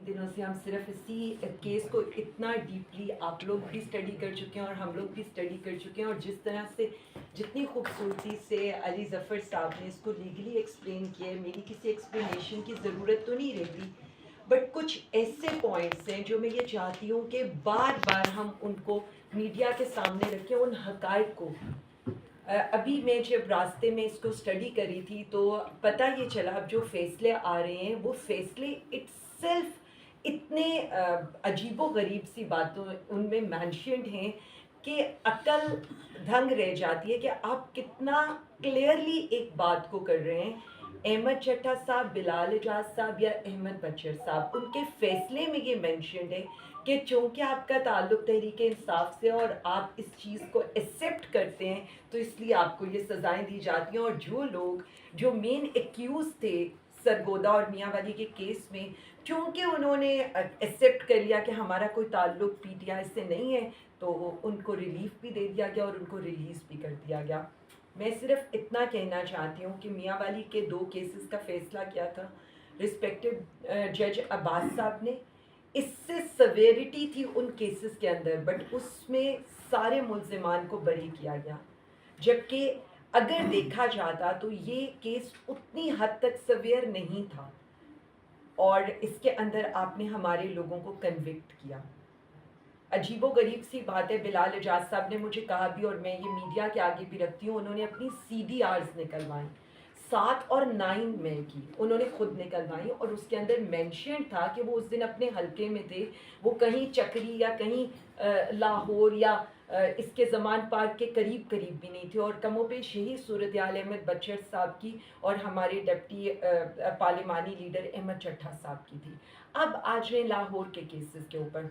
दिनों से हम सिर्फ इसी केस को इतना डीपली आप लोग भी स्टडी कर चुके हैं और हम लोग भी स्टडी कर चुके हैं, और जिस तरह से जितनी खूबसूरती से अली ज़फ़र साहब ने इसको लीगली एक्सप्लेन किया है, मेरी किसी एक्सप्लेनेशन की ज़रूरत तो नहीं रहती, बट कुछ ऐसे पॉइंट्स हैं जो मैं ये चाहती हूँ कि बार बार हम उनको मीडिया के सामने रखें, उन हक़ाइक़ को। अभी मैं जब रास्ते में इसको स्टडी करी थी तो पता ये चला, अब जो फ़ैसले आ रहे हैं वो फ़ैसले इट्सेल्फ इतने अजीबो गरीब सी बातों उनमें मेंशन्ड हैं कि अक्ल दंग रह जाती है कि आप कितना क्लियरली एक बात को कर रहे हैं। अहमद चट्टा साहब, बिलाल एजाज साहब या अहमद बचर साहब, उनके फ़ैसले में ये मेंशन्ड है कि चूँकि आपका ताल्लुक़ तहरीक इंसाफ से और आप इस चीज़ को एक्सेप्ट करते हैं तो इसलिए आपको ये सज़ाएँ दी जाती हैं। और जो लोग जो मेन एक्यूज़ थे सरगोदा और मियाँ वाली के केस में, चूँकि उन्होंने एक्सेप्ट कर लिया कि हमारा कोई ताल्लुक़ पीटीआई से नहीं है, तो उनको रिलीफ़ भी दे दिया गया और उनको रिलीज़ भी कर दिया गया। मैं सिर्फ इतना कहना चाहती हूँ कि मियाँ वाली के 2 केसेस का फ़ैसला किया था रिस्पेक्टिव जज अब्बास साहब ने। इससे सेवेरिटी थी उन केसेस के अंदर, बट उसमें सारे मुल्ज़िमान को बरी किया गया। जबकि अगर देखा जाता तो ये केस उतनी हद तक सेवियर नहीं था, और इसके अंदर आपने हमारे लोगों को कन्विक्ट किया। अजीबो-गरीब सी बात है, बिलाल एजाज साहब ने मुझे कहा भी, और मैं ये मीडिया के आगे भी रखती हूँ, उन्होंने अपनी सीडीआर्स निकलवाई 7 और 9 मई की, उन्होंने खुद निकलवाई, और उसके अंदर मेंशन था कि वो उस दिन अपने हलके में थे, वो कहीं चक्री या कहीं लाहौर या इसके ज़मान पार्क के करीब करीब भी नहीं थे, और कमोबेश यही सूरत हाल अहमद बचर साहब की और हमारे डिप्टी पार्लिमानी लीडर अहमद चट्टा साहब की थी। अब आ जाए लाहौर के केसेस के ऊपर,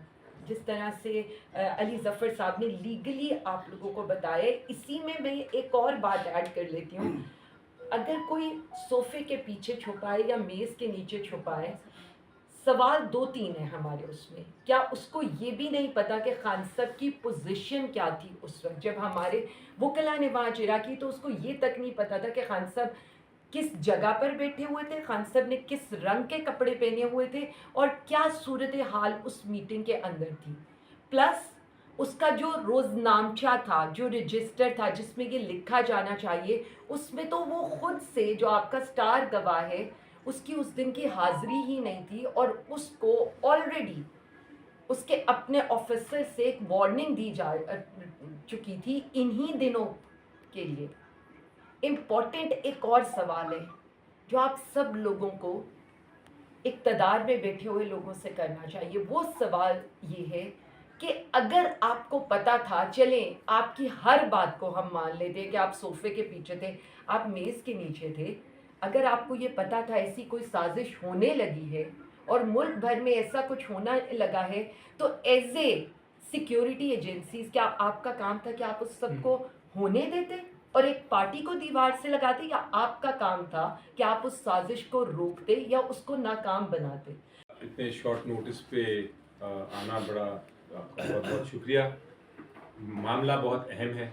जिस तरह से अली ज़फ़र साहब ने लीगली आप लोगों को बताया, इसी में मैं एक और बात ऐड कर लेती हूँ। अगर कोई सोफ़े के पीछे छुपा है या मेज़ के नीचे छुपा है, सवाल 2-3 हैं हमारे उसमें। क्या उसको ये भी नहीं पता कि खान साहब की पोज़ीशन क्या थी उस वक़्त? जब हमारे वुकला ने वहाँ जिरा की तो उसको ये तक नहीं पता था कि खान साहब किस जगह पर बैठे हुए थे, खान साहब ने किस रंग के कपड़े पहने हुए थे, और क्या सूरत हाल उस मीटिंग के अंदर थी। प्लस उसका जो रोज़नामचा था, जो रजिस्टर था जिसमें ये लिखा जाना चाहिए, उसमें तो वो खुद से जो आपका स्टार गवाह है, उसकी उस दिन की हाज़िरी ही नहीं थी, और उसको ऑलरेडी उसके अपने ऑफ़िसर से एक वार्निंग दी जा चुकी थी इन्हीं दिनों के लिए। इम्पॉर्टेंट एक और सवाल है जो आप सब लोगों को इक़्तिदार में बैठे हुए लोगों से करना चाहिए। वो सवाल ये है कि अगर आपको पता था, चलें आपकी हर बात को हम मान लेते हैं कि आप सोफ़े के पीछे थे, आप मेज़ के नीचे थे, अगर आपको ये पता था ऐसी कोई साज़िश होने लगी है और मुल्क भर में ऐसा कुछ होना लगा है, तो एज़ ए सिक्योरिटी एजेंसीज़ क्या आपका काम था कि आप उस सब को होने देते और एक पार्टी को दीवार से लगाते, या आपका काम था कि आप उस साजिश को रोकते या उसको नाकाम बनाते? इतने शॉर्ट नोटिस पे आना बड़ा आपका बहुत बहुत शुक्रिया। मामला बहुत अहम है।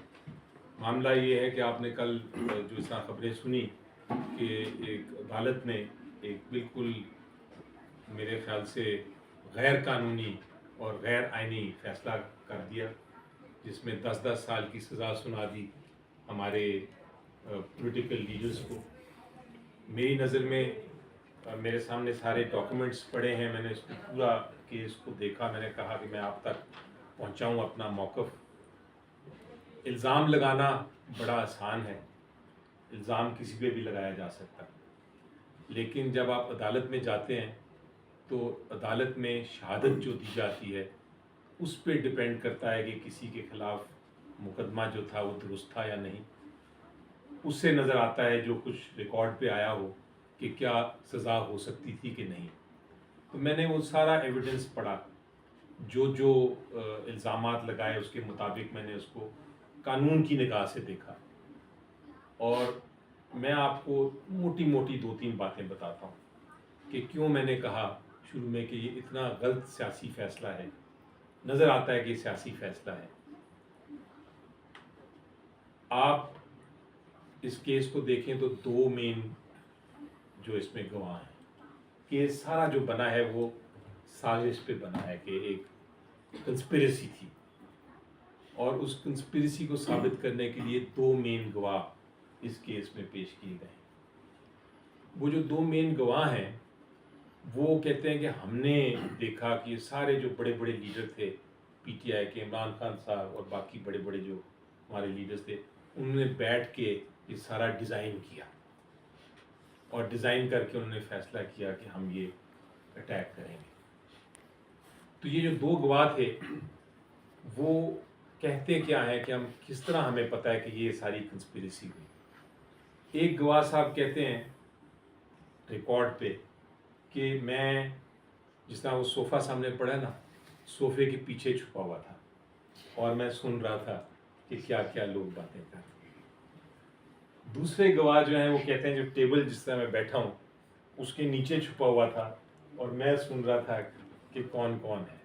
मामला ये है कि आपने कल जो इस तरह खबरें सुनी कि एक अदालत ने एक बिल्कुल मेरे ख्याल से गैर कानूनी और गैर आइनी फैसला कर दिया, जिसमें 10-10 साल की सज़ा सुना दी हमारे पॉलिटिकल लीडर्स को। मेरी नज़र में मेरे सामने सारे डॉक्यूमेंट्स पड़े हैं, मैंने इसको पूरा केस को देखा, मैंने कहा कि मैं आप तक पहुंचाऊं अपना मौक़िफ़। इल्ज़ाम लगाना बड़ा आसान है, इल्ज़ाम किसी पे भी लगाया जा सकता है, लेकिन जब आप अदालत में जाते हैं तो अदालत में शहादत जो दी जाती है उस पे डिपेंड करता है कि किसी के ख़िलाफ़ मुकदमा जो था वो दुरुस्त था या नहीं। उससे नज़र आता है जो कुछ रिकॉर्ड पे आया हो कि क्या सज़ा हो सकती थी कि नहीं। तो मैंने वो सारा एविडेंस पढ़ा, जो जो इल्ज़ामात लगाए उसके मुताबिक मैंने उसको कानून की निगाह से देखा, और मैं आपको मोटी मोटी 2-3 बातें बताता हूँ कि क्यों मैंने कहा शुरू में कि ये इतना गलत सियासी फ़ैसला है। नज़र आता है कि ये सियासी फ़ैसला है। आप इस केस को देखें तो 2 मेन जो इसमें गवाह हैं, केस सारा जो बना है वो साजिश पे बना है कि एक कंस्पिरेसी थी, और उस कंस्पिरेसी को साबित करने के लिए 2 मेन गवाह इस केस में पेश किए गए। वो जो 2 मेन गवाह हैं वो कहते हैं कि हमने देखा कि ये सारे जो बड़े बड़े लीडर थे पीटीआई के, इमरान खान साहब और बाकी बड़े बड़े जो हमारे लीडर्स थे, उन्होंने बैठ के ये सारा डिज़ाइन किया और डिज़ाइन करके उन्होंने फैसला किया कि हम ये अटैक करेंगे। तो ये जो 2 गवाह थे वो कहते क्या है कि हम किस तरह हमें पता है कि ये सारी कंस्पिरेसी हुई। एक गवाह साहब कहते हैं रिकॉर्ड पे कि मैं जिस तरह वो सोफ़ा सामने पड़ा ना, सोफ़े के पीछे छुपा हुआ था और मैं सुन रहा था कि क्या क्या लोग बातें कर रहे हैं। दूसरे गवाह जो हैं वो कहते हैं जो टेबल जिस तरह मैं बैठा हूँ उसके नीचे छुपा हुआ था और मैं सुन रहा था कि कौन कौन है।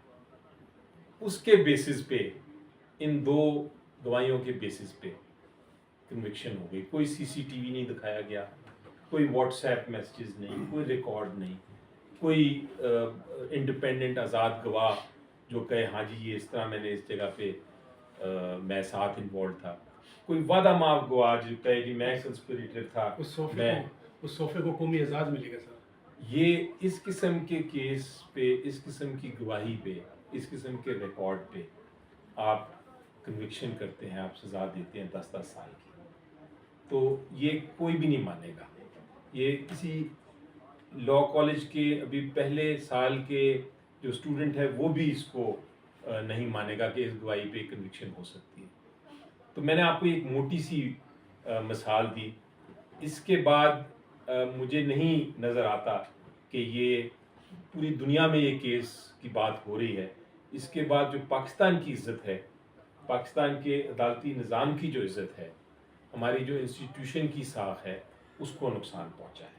उसके बेसिस पे, इन 2 गवाहियों के बेसिस पे कन्विक्शन हो गई। कोई सीसीटीवी नहीं दिखाया गया, कोई व्हाट्सएप मैसेजेस नहीं, कोई रिकॉर्ड नहीं, कोई इंडिपेंडेंट आज़ाद गवाह जो कहे हाँ जी ये इस तरह मैंने इस जगह पे मैं साथ इन्वॉल्व था, कोई वादा माफ गवाह जो कहे कि मैं कंस्पिरेटर था। उस सोफे को कौमी एजाज़ मिलेगा सर। ये इस किस्म के केस पे, इस किस्म की गवाही पे, इस किस्म के रिकॉर्ड पे आप कन्विक्शन करते हैं, आप सज़ा देते हैं 10-10 साल की, तो ये कोई भी नहीं मानेगा। ये किसी लॉ कॉलेज के अभी पहले साल के जो स्टूडेंट है वो भी इसको नहीं मानेगा कि इस गवाही पे कन्विक्शन हो सकती है। तो मैंने आपको एक मोटी सी मिसाल दी। इसके बाद मुझे नहीं नज़र आता कि ये पूरी दुनिया में ये केस की बात हो रही है। इसके बाद जो पाकिस्तान की इज़्ज़त है, पाकिस्तान के अदालती निज़ाम की जो इज़्ज़त है, हमारी जो इंस्टीट्यूशन की साख है, उसको नुकसान पहुंचा है।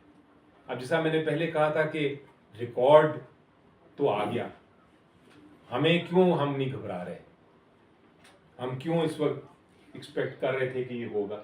अब जैसा मैंने पहले कहा था कि रिकॉर्ड तो आ गया, हमें क्यों हम नहीं घबरा रहे, हम क्यों इस वक्त एक्सपेक्ट कर रहे थे कि ये होगा।